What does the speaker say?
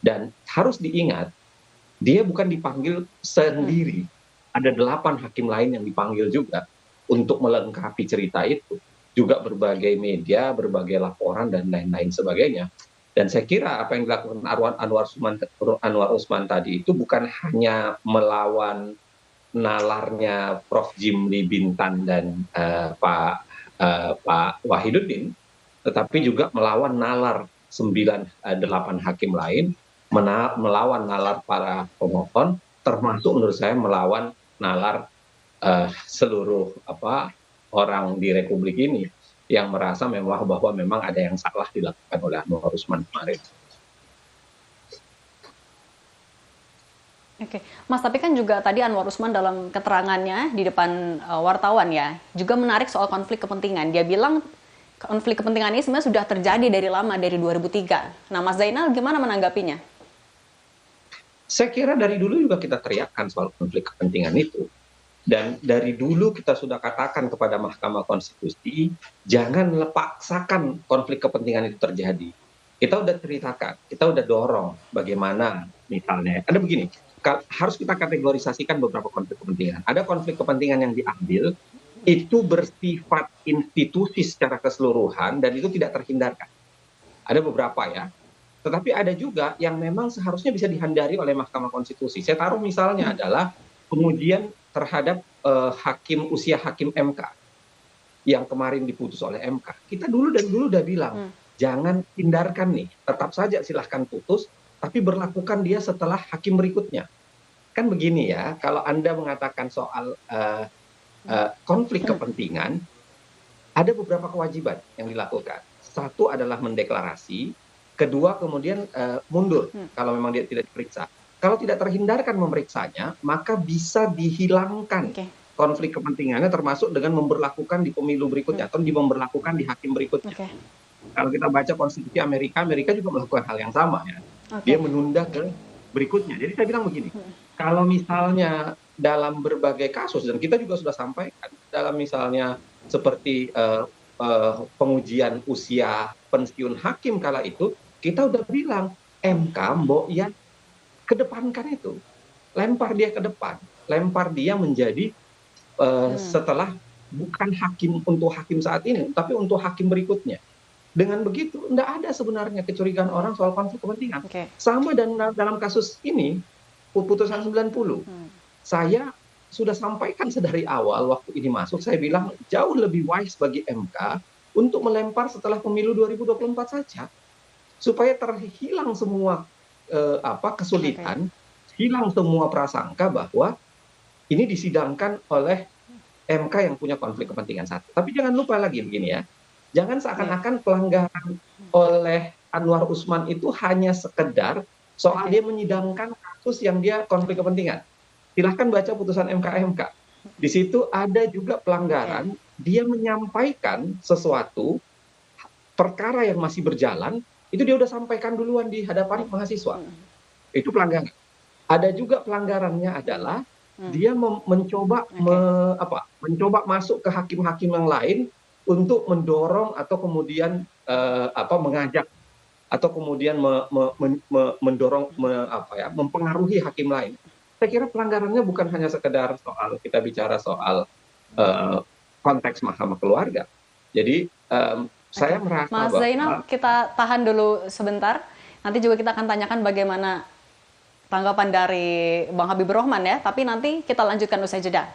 Dan harus diingat, dia bukan dipanggil Hmm. sendiri. Ada 8 hakim lain yang dipanggil juga untuk melengkapi cerita itu. Juga berbagai media, berbagai laporan, dan lain-lain sebagainya. Dan saya kira apa yang dilakukan Anwar Usman tadi itu bukan hanya melawan nalarnya Prof. Jimli Bintan dan Pak Wahiduddin, tetapi juga melawan nalar 8 hakim lain, melawan nalar para pemohon, termasuk menurut saya melawan nalar seluruh orang di Republik ini yang merasa bahwa memang ada yang salah dilakukan oleh Anwar Usman kemarin. Oke, Mas, tapi kan juga tadi Anwar Usman dalam keterangannya di depan wartawan ya, juga menarik soal konflik kepentingan. Dia bilang konflik kepentingan ini sebenarnya sudah terjadi dari lama, dari 2003. Nah, Mas Zainal gimana menanggapinya? Saya kira dari dulu juga kita teriakkan soal konflik kepentingan itu. Dan dari dulu kita sudah katakan kepada Mahkamah Konstitusi, jangan paksakan konflik kepentingan itu terjadi. Kita udah ceritakan, kita udah dorong bagaimana misalnya. Ada begini, harus kita kategorisasikan beberapa konflik kepentingan. Ada konflik kepentingan yang diambil, itu bersifat institusi secara keseluruhan dan itu tidak terhindarkan. Ada beberapa ya. Tetapi ada juga yang memang seharusnya bisa dihindari oleh Mahkamah Konstitusi. Saya taruh misalnya adalah pengujian terhadap usia hakim MK yang kemarin diputus oleh MK. Kita dari dulu udah bilang, jangan hindarkan nih, tetap saja silahkan putus, tapi berlakukan dia setelah hakim berikutnya. Kan begini ya, kalau Anda mengatakan soal konflik kepentingan, ada beberapa kewajiban yang dilakukan. Satu adalah mendeklarasi, kedua kemudian mundur kalau memang dia tidak diperiksa. Kalau tidak terhindarkan memeriksanya, maka bisa dihilangkan konflik kepentingannya, termasuk dengan memberlakukan di pemilu berikutnya atau memberlakukan di hakim berikutnya. Kalau kita baca konstitusi Amerika, Amerika juga melakukan hal yang sama ya. Dia menunda ke berikutnya. Jadi saya bilang begini, kalau misalnya dalam berbagai kasus, dan kita juga sudah sampaikan, dalam misalnya seperti pengujian usia pensiun hakim kala itu, kita udah bilang, MK mbok ya kedepankan itu. Lempar dia ke depan. Lempar dia menjadi setelah bukan hakim untuk hakim saat ini, tapi untuk hakim berikutnya. Dengan begitu, tidak ada sebenarnya kecurigaan orang soal konflik kepentingan. Sama dalam kasus ini, putusan 90. Saya sudah sampaikan sedari awal waktu ini masuk, saya bilang jauh lebih wise bagi MK untuk melempar setelah pemilu 2024 saja. Supaya terhilang semua kesulitan, hilang semua prasangka bahwa ini disidangkan oleh MK yang punya konflik kepentingan satu. Tapi jangan lupa lagi begini ya, jangan seakan-akan pelanggaran oleh Anwar Usman itu hanya sekedar soal dia menyidangkan kasus yang dia konflik kepentingan. Silahkan baca putusan MK. Di situ ada juga pelanggaran, dia menyampaikan sesuatu, perkara yang masih berjalan, itu dia udah sampaikan duluan di hadapan mahasiswa. Itu pelanggaran. Ada juga pelanggarannya adalah dia mencoba masuk ke hakim-hakim yang lain untuk mendorong atau kemudian mengajak atau kemudian mendorong mempengaruhi hakim lain. Saya kira pelanggarannya bukan hanya sekedar soal kita bicara soal konteks mahkamah keluarga. Jadi saya merasa Mas Zainal, kita tahan dulu sebentar. Nanti juga kita akan tanyakan bagaimana tanggapan dari Bang Habibur Rahman ya. Tapi nanti kita lanjutkan usai jeda.